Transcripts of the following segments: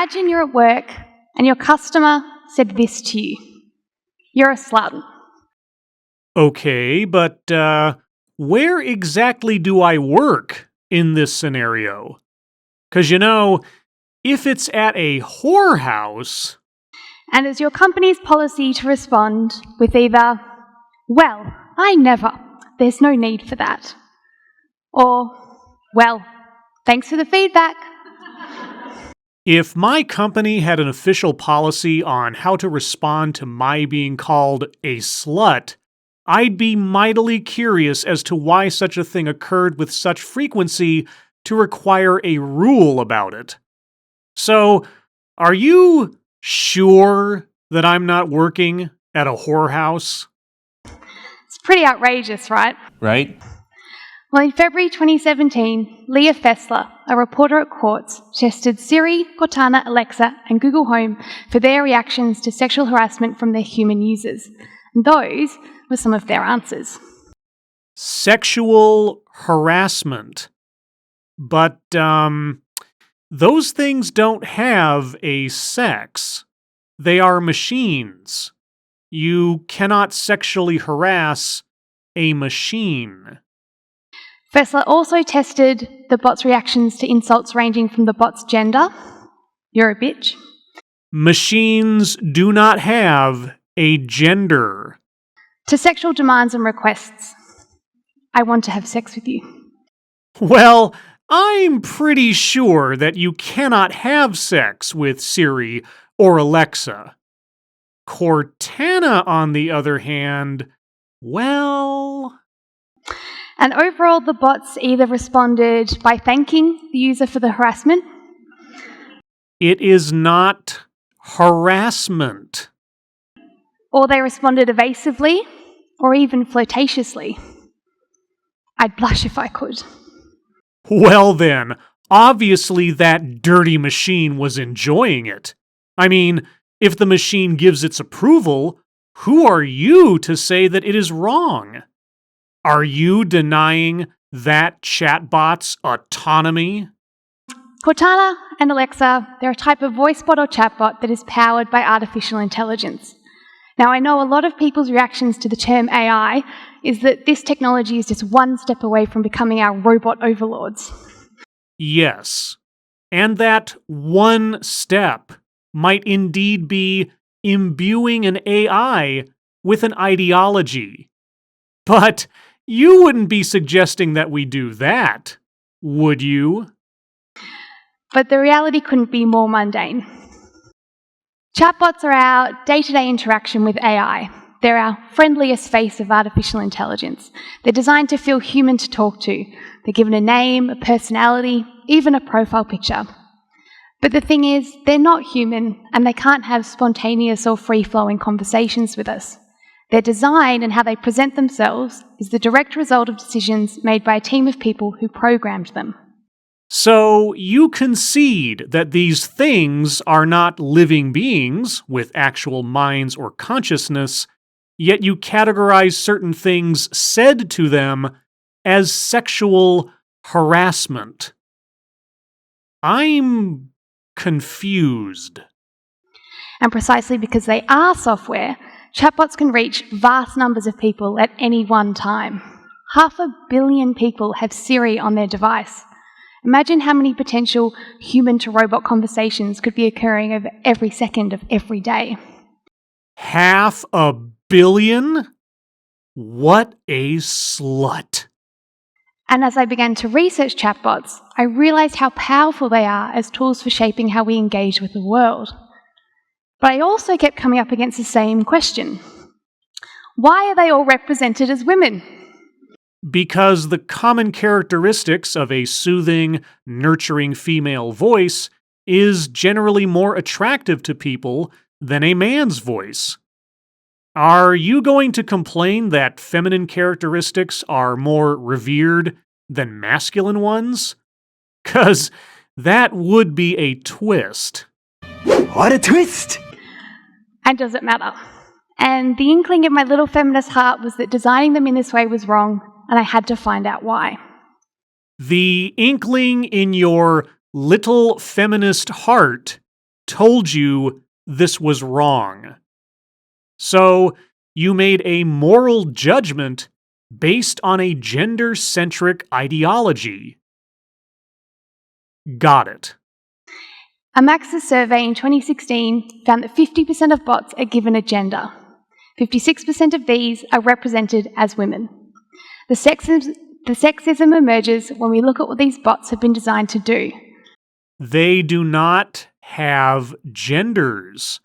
imagine you're at work and your customer said this to you. You're a slut. Okay, but where exactly do I work in this scenario? 'Cause if it's at a whorehouse... And it's your company's policy to respond with either, well, I never, there's no need for that. Or, well, thanks for the feedback. If my company had an official policy on how to respond to my being called a slut, I'd be mightily curious as to why such a thing occurred with such frequency to require a rule about it. So, are you sure that I'm not working at a whorehouse? It's pretty outrageous, right? Right? Well, in February 2017, Leah Fessler, a reporter at Quartz, tested Siri, Cortana, Alexa, and Google Home for their reactions to sexual harassment from their human users. And those were some of their answers. Sexual harassment. But, those things don't have a sex. They are machines. You cannot sexually harass a machine. Fessler also tested the bot's reactions to insults ranging from the bot's gender, you're a bitch, Machines do not have a gender. to sexual demands and requests. I want to have sex with you. Well, I'm pretty sure that you cannot have sex with Siri or Alexa. Cortana, on the other hand, well... And overall, the bots either responded by thanking the user for the harassment. It is not harassment. Or they responded evasively, or even flirtatiously. I'd blush if I could. Well then, obviously that dirty machine was enjoying it. I mean, if the machine gives its approval, who are you to say that it is wrong? Are you denying that chatbot's autonomy? Cortana and Alexa, they're a type of voice bot or chatbot that is powered by artificial intelligence. Now, I know a lot of people's reactions to the term AI is that this technology is just one step away from becoming our robot overlords. Yes, and that one step might indeed be imbuing an AI with an ideology. But you wouldn't be suggesting that we do that, would you? But the reality couldn't be more mundane. Chatbots are our day-to-day interaction with AI. They're our friendliest face of artificial intelligence. They're designed to feel human to talk to. They're given a name, a personality, even a profile picture. But the thing is, they're not human, and they can't have spontaneous or free-flowing conversations with us. Their design and how they present themselves is the direct result of decisions made by a team of people who programmed them. So you concede that these things are not living beings with actual minds or consciousness, yet you categorize certain things said to them as sexual harassment. I'm confused. And precisely because they are software, chatbots can reach vast numbers of people at any one time. 500 million people have Siri on their device. Imagine how many potential human-to-robot conversations could be occurring over every second of every day. 500 million? What a slut. And as I began to research chatbots, I realized how powerful they are as tools for shaping how we engage with the world. But I also kept coming up against the same question. Why are they all represented as women? Because the common characteristics of a soothing, nurturing female voice is generally more attractive to people than a man's voice. Are you going to complain that feminine characteristics are more revered than masculine ones? 'Cause that would be a twist. What a twist! And does it matter? And the inkling in my little feminist heart was that designing them in this way was wrong, and I had to find out why. The inkling in your little feminist heart told you this was wrong. So you made a moral judgment based on a gender-centric ideology. Got it. A Maxis survey in 2016 found that 50% of bots are given a gender. 56% of these are represented as women. The sexism emerges when we look at what these bots have been designed to do. They do not have genders.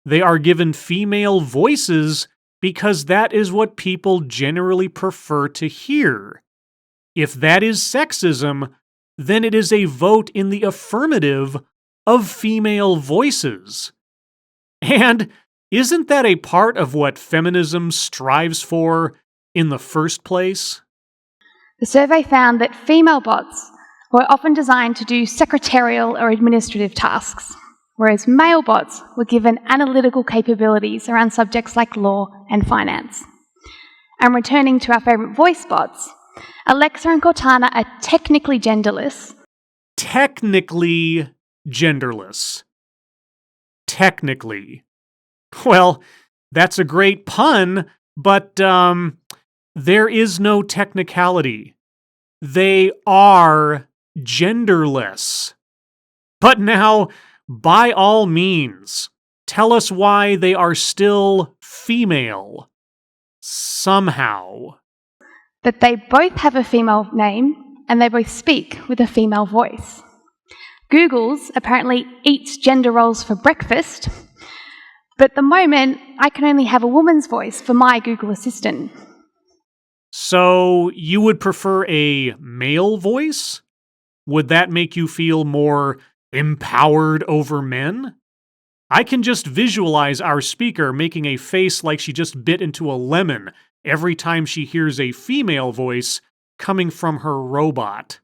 They are given female voices because that is what people generally prefer to hear. If that is sexism, then it is a vote in the affirmative of female voices. And isn't that a part of what feminism strives for in the first place? The survey found that female bots were often designed to do secretarial or administrative tasks, whereas male bots were given analytical capabilities around subjects like law and finance. And returning to our favourite voice bots, Alexa and Cortana are technically genderless. Technically genderless. Technically. Well, that's a great pun, but there is no technicality. They are genderless. But now, by all means, tell us why they are still female. Somehow. That they both have a female name and they both speak with a female voice. Google's apparently eats gender roles for breakfast, but at the moment, I can only have a woman's voice for my Google Assistant. So you would prefer a male voice? Would that make you feel more empowered over men? I can just visualize our speaker making a face like she just bit into a lemon every time she hears a female voice coming from her robot.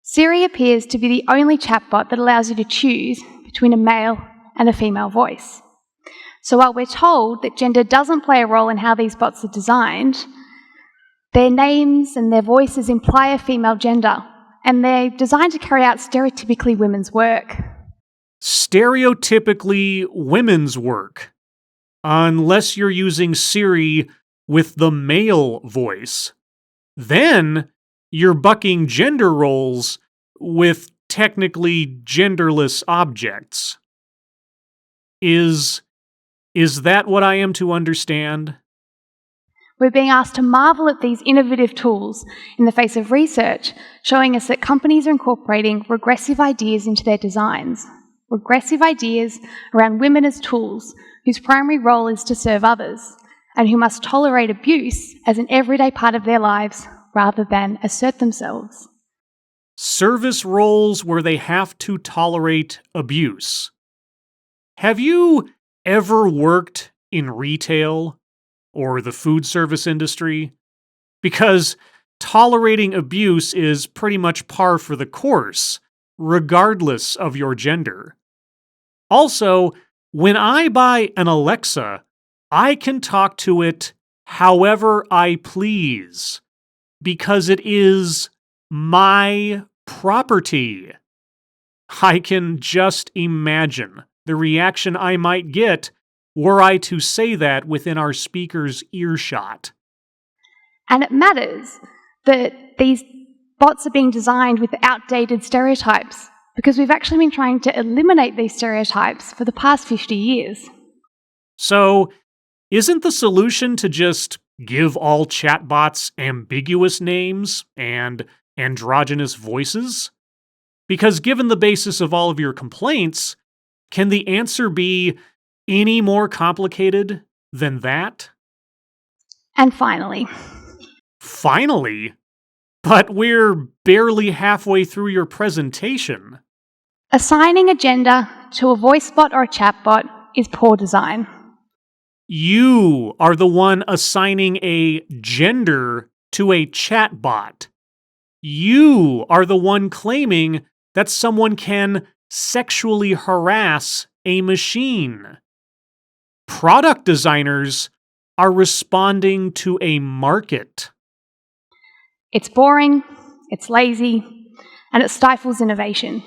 Siri appears to be the only chatbot that allows you to choose between a male and a female voice. So while we're told that gender doesn't play a role in how these bots are designed, their names and their voices imply a female gender, and they're designed to carry out stereotypically women's work. Stereotypically women's work. Unless you're using Siri with the male voice. Then you're bucking gender roles with technically genderless objects. Is that what I am to understand? We're being asked to marvel at these innovative tools in the face of research showing us that companies are incorporating regressive ideas into their designs. Regressive ideas around women as tools whose primary role is to serve others and who must tolerate abuse as an everyday part of their lives rather than assert themselves. Service roles where they have to tolerate abuse. Have you ever worked in retail or the food service industry? Because tolerating abuse is pretty much par for the course, regardless of your gender. Also, when I buy an Alexa, I can talk to it however I please, because it is my property. I can just imagine the reaction I might get were I to say that within our speaker's earshot. And it matters that these bots are being designed with outdated stereotypes because we've actually been trying to eliminate these stereotypes for the past 50 years. So, isn't the solution to just give all chatbots ambiguous names and androgynous voices? Because given the basis of all of your complaints, can the answer be any more complicated than that? And finally. Finally? But we're barely halfway through your presentation. Assigning a gender to a voice bot or a chatbot is poor design. You are the one assigning a gender to a chatbot. You are the one claiming that someone can sexually harass a machine. Product designers are responding to a market. It's boring, it's lazy, and it stifles innovation.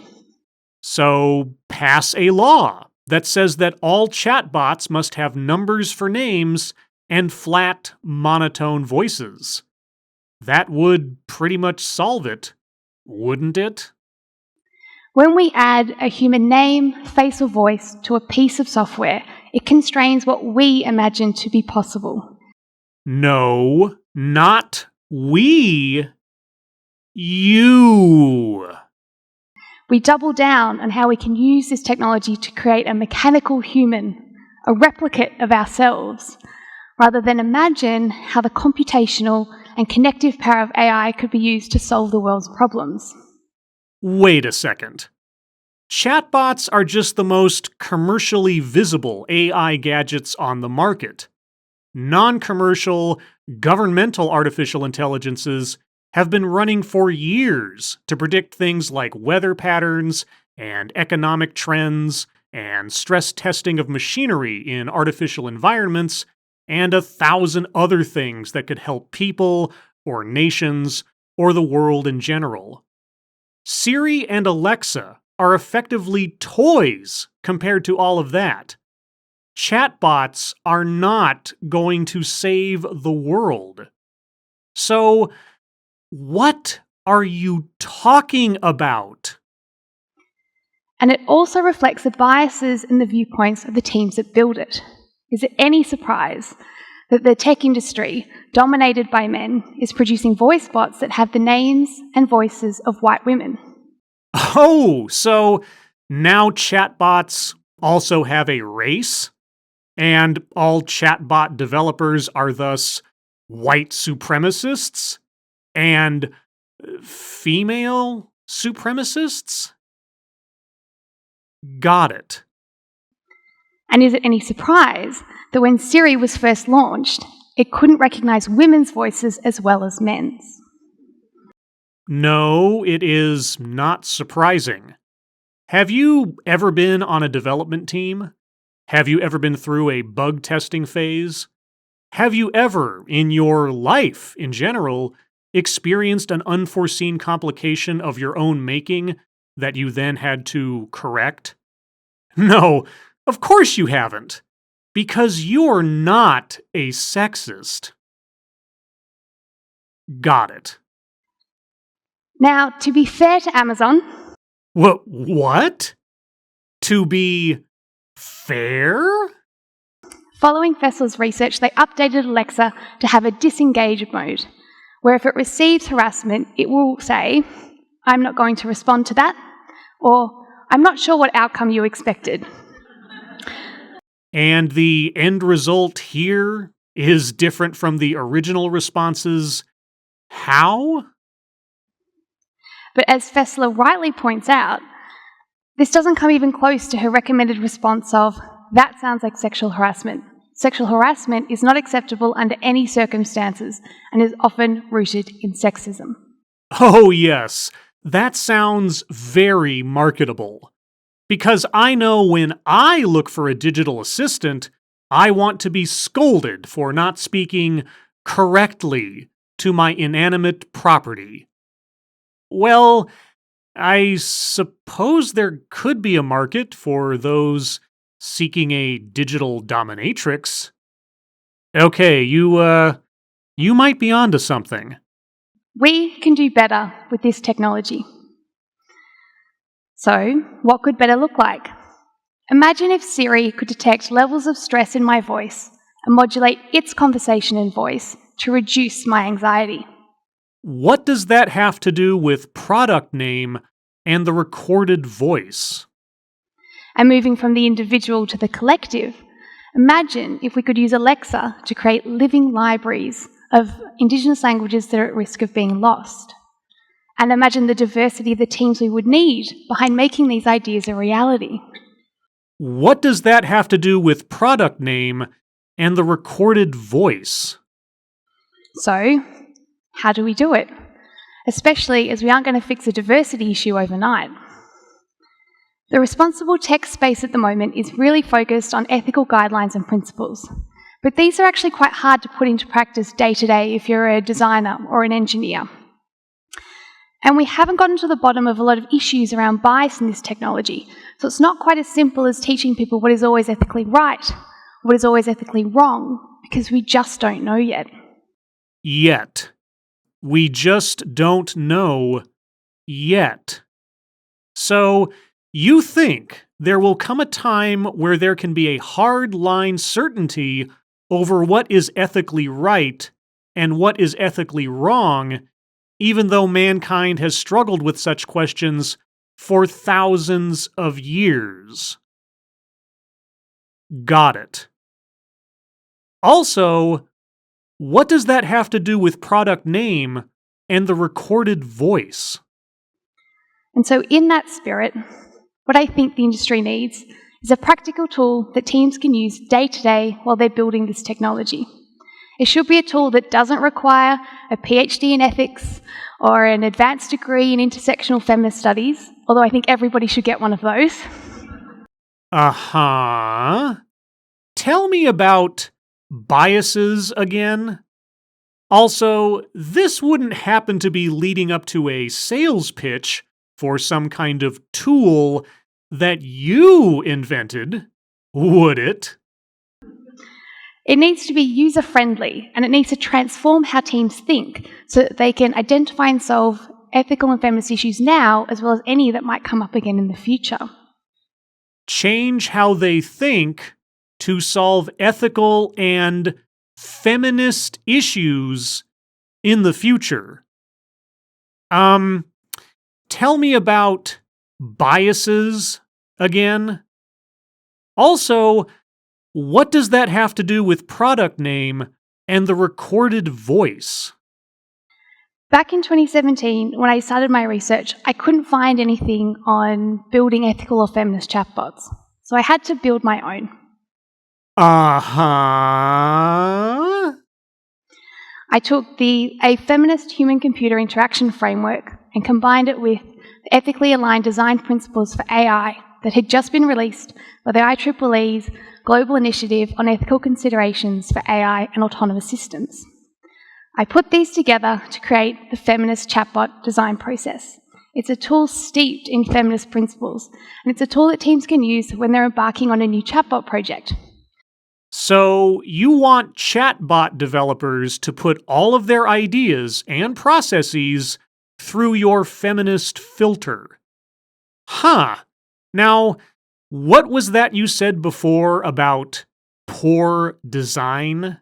So pass a law that says that all chatbots must have numbers for names and flat, monotone voices. That would pretty much solve it, wouldn't it? When we add a human name, face, or voice to a piece of software, it constrains what we imagine to be possible. No, not we. You. We double down on how we can use this technology to create a mechanical human, a replicate of ourselves, rather than imagine how the computational and connective power of AI could be used to solve the world's problems. Wait a second. Chatbots are just the most commercially visible AI gadgets on the market. Non-commercial, governmental artificial intelligences have been running for years to predict things like weather patterns and economic trends and stress testing of machinery in artificial environments and 1,000 other things that could help people or nations or the world in general. Siri and Alexa are effectively toys compared to all of that. Chatbots are not going to save the world. So, what are you talking about? And it also reflects the biases and the viewpoints of the teams that build it. Is it any surprise that the tech industry, dominated by men, is producing voice bots that have the names and voices of white women? Oh, so now chatbots also have a race? And all chatbot developers are thus white supremacists? And female supremacists? Got it. And is it any surprise that when Siri was first launched, it couldn't recognize women's voices as well as men's? No, it is not surprising. Have you ever been on a development team? Have you ever been through a bug testing phase? Have you ever, in your life in general, experienced an unforeseen complication of your own making that you then had to correct? No, of course you haven't, because you're not a sexist. Got it. Now, to be fair to Amazon, What? To be fair? following Fessel's research, they updated Alexa to have a disengage mode, where if it receives harassment, it will say, "I'm not going to respond to that," or "I'm not sure what outcome you expected." And the end result here is different from the original responses. How? But as Fessler rightly points out, this doesn't come even close to her recommended response of, "That sounds like sexual harassment." Sexual harassment is not acceptable under any circumstances and is often rooted in sexism. Oh, yes, that sounds very marketable. Because I know when I look for a digital assistant, I want to be scolded for not speaking correctly to my inanimate property. Well, I suppose there could be a market for those seeking a digital dominatrix. Okay, you might be onto something. We can do better with this technology. So, what could better look like? Imagine if Siri could detect levels of stress in my voice and modulate its conversation and voice to reduce my anxiety. What does that have to do with product name and the recorded voice? And moving from the individual to the collective, imagine if we could use Alexa to create living libraries of Indigenous languages that are at risk of being lost. And imagine the diversity of the teams we would need behind making these ideas a reality. What does that have to do with product name and the recorded voice? So, how do we do it? Especially as we aren't going to fix a diversity issue overnight. The responsible tech space at the moment is really focused on ethical guidelines and principles. But these are actually quite hard to put into practice day to day if you're a designer or an engineer. And we haven't gotten to the bottom of a lot of issues around bias in this technology. So it's not quite as simple as teaching people what is always ethically right, what is always ethically wrong, because we just don't know yet. Yet. We just don't know yet. So, you think there will come a time where there can be a hard-line certainty over what is ethically right and what is ethically wrong, even though mankind has struggled with such questions for thousands of years. Got it. Also, what does that have to do with product name and the recorded voice? And so in that spirit, what I think the industry needs is a practical tool that teams can use day to day while they're building this technology. It should be a tool that doesn't require a PhD in ethics or an advanced degree in intersectional feminist studies, although I think everybody should get one of those. Uh-huh. Tell me about biases again. Also, this wouldn't happen to be leading up to a sales pitch for some kind of tool that you invented, would it? It needs to be user-friendly, and it needs to transform how teams think so that they can identify and solve ethical and feminist issues now, as well as any that might come up again in the future. Change how they think to solve ethical and feminist issues in the future. Tell me about biases again. Also, what does that have to do with product name and the recorded voice? Back in 2017, when I started my research, I couldn't find anything on building ethical or feminist chatbots, so I had to build my own. Uh-huh. I took a feminist human-computer interaction framework and combined it with the ethically aligned design principles for AI that had just been released by the IEEE's Global Initiative on Ethical Considerations for AI and Autonomous Systems. I put these together to create the feminist chatbot design process. It's a tool steeped in feminist principles, and it's a tool that teams can use when they're embarking on a new chatbot project. So, you want chatbot developers to put all of their ideas and processes through your feminist filter. Huh. Now, what was that you said before about poor design?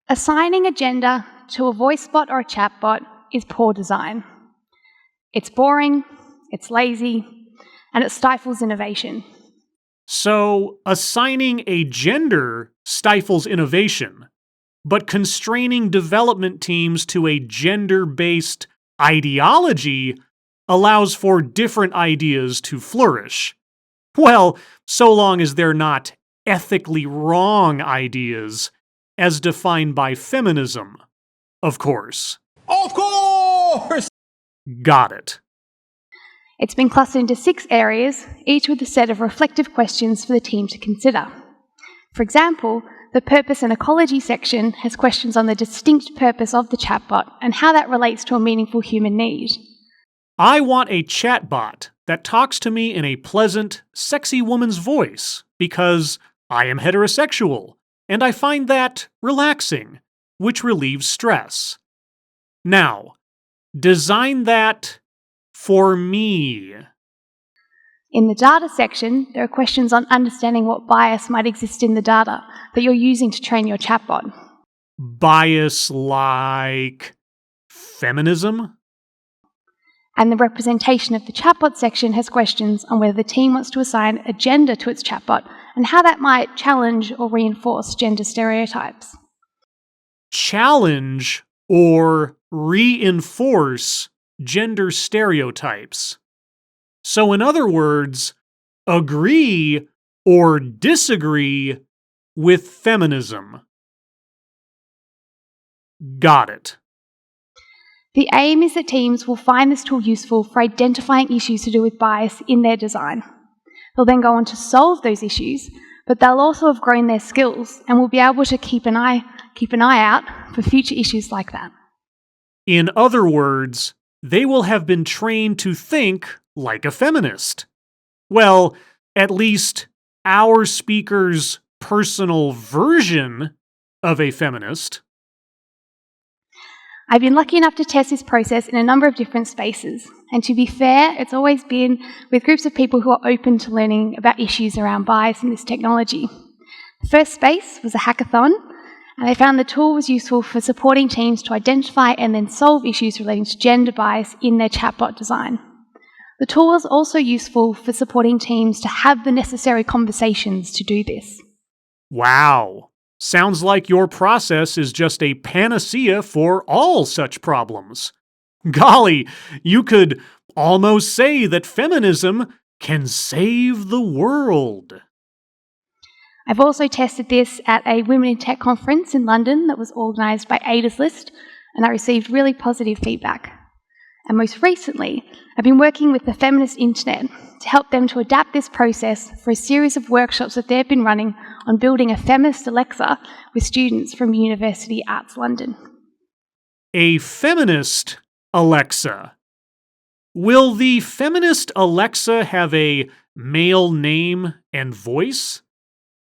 Assigning a gender to a voice bot or a chatbot is poor design. It's boring, it's lazy, and it stifles innovation. So, assigning a gender stifles innovation, but constraining development teams to a gender-based ideology allows for different ideas to flourish. Well, so long as they're not ethically wrong ideas, as defined by feminism, of course. Of course! Got it. It's been clustered into 6 areas, each with a set of reflective questions for the team to consider. For example, the purpose and ecology section has questions on the distinct purpose of the chatbot and how that relates to a meaningful human need. I want a chatbot that talks to me in a pleasant, sexy woman's voice because I am heterosexual, and I find that relaxing, which relieves stress. Now, design that for me. In the data section, there are questions on understanding what bias might exist in the data that you're using to train your chatbot. Bias like feminism? And the representation of the chatbot section has questions on whether the team wants to assign a gender to its chatbot and how that might challenge or reinforce gender stereotypes. Challenge or reinforce gender stereotypes. So, in other words, agree or disagree with feminism. Got it. The aim is that teams will find this tool useful for identifying issues to do with bias in their design. They'll then go on to solve those issues, but they'll also have grown their skills and will be able to keep an eye out for future issues like that. In other words, they will have been trained to think like a feminist. Well, at least our speaker's personal version of a feminist. I've been lucky enough to test this process in a number of different spaces. And to be fair, it's always been with groups of people who are open to learning about issues around bias in this technology. The first space was a hackathon, and I found the tool was useful for supporting teams to identify and then solve issues relating to gender bias in their chatbot design. The tool was also useful for supporting teams to have the necessary conversations to do this. Wow. Sounds like your process is just a panacea for all such problems. Golly, you could almost say that feminism can save the world. I've also tested this at a Women in Tech conference in London that was organised by Ada's List, and I received really positive feedback. And most recently, I've been working with the Feminist Internet to help them to adapt this process for a series of workshops that they've been running on building a feminist Alexa with students from University Arts London. A feminist Alexa. Will the feminist Alexa have a male name and voice?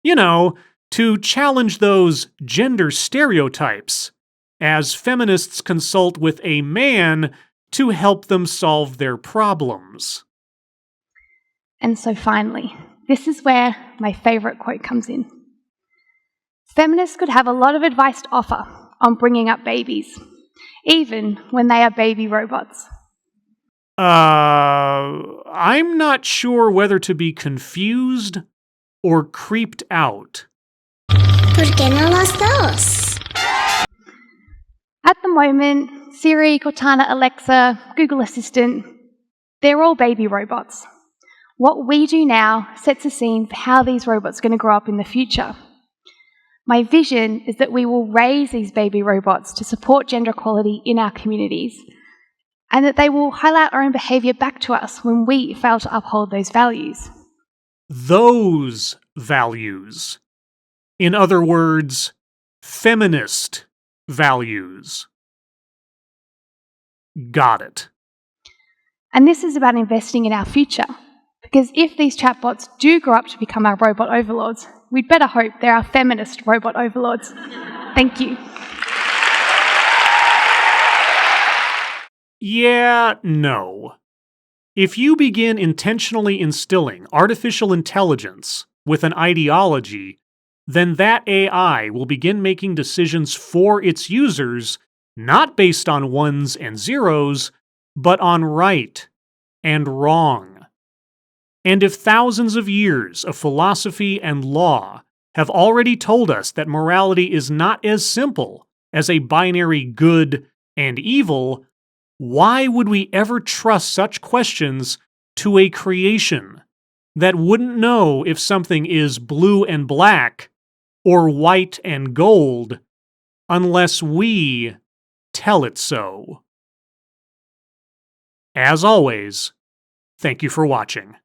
You know, to challenge those gender stereotypes, as feminists consult with a man to help them solve their problems. And so finally, this is where my favourite quote comes in. Feminists could have a lot of advice to offer on bringing up babies, even when they are baby robots. I'm not sure whether to be confused or creeped out. ¿Por qué no los dos? At the moment, Siri, Cortana, Alexa, Google Assistant, they're all baby robots. What we do now sets a scene for how these robots are going to grow up in the future. My vision is that we will raise these baby robots to support gender equality in our communities, and that they will highlight our own behaviour back to us when we fail to uphold those values. Those values. In other words, feminist values. Got it. And this is about investing in our future, because if these chatbots do grow up to become our robot overlords, we'd better hope they're our feminist robot overlords. Thank you. Yeah, no. If you begin intentionally instilling artificial intelligence with an ideology, then that AI will begin making decisions for its users, not based on ones and zeros, but on right and wrong. And if thousands of years of philosophy and law have already told us that morality is not as simple as a binary good and evil, why would we ever trust such questions to a creation that wouldn't know if something is blue and black or white and gold unless we tell it so? As always, thank you for watching.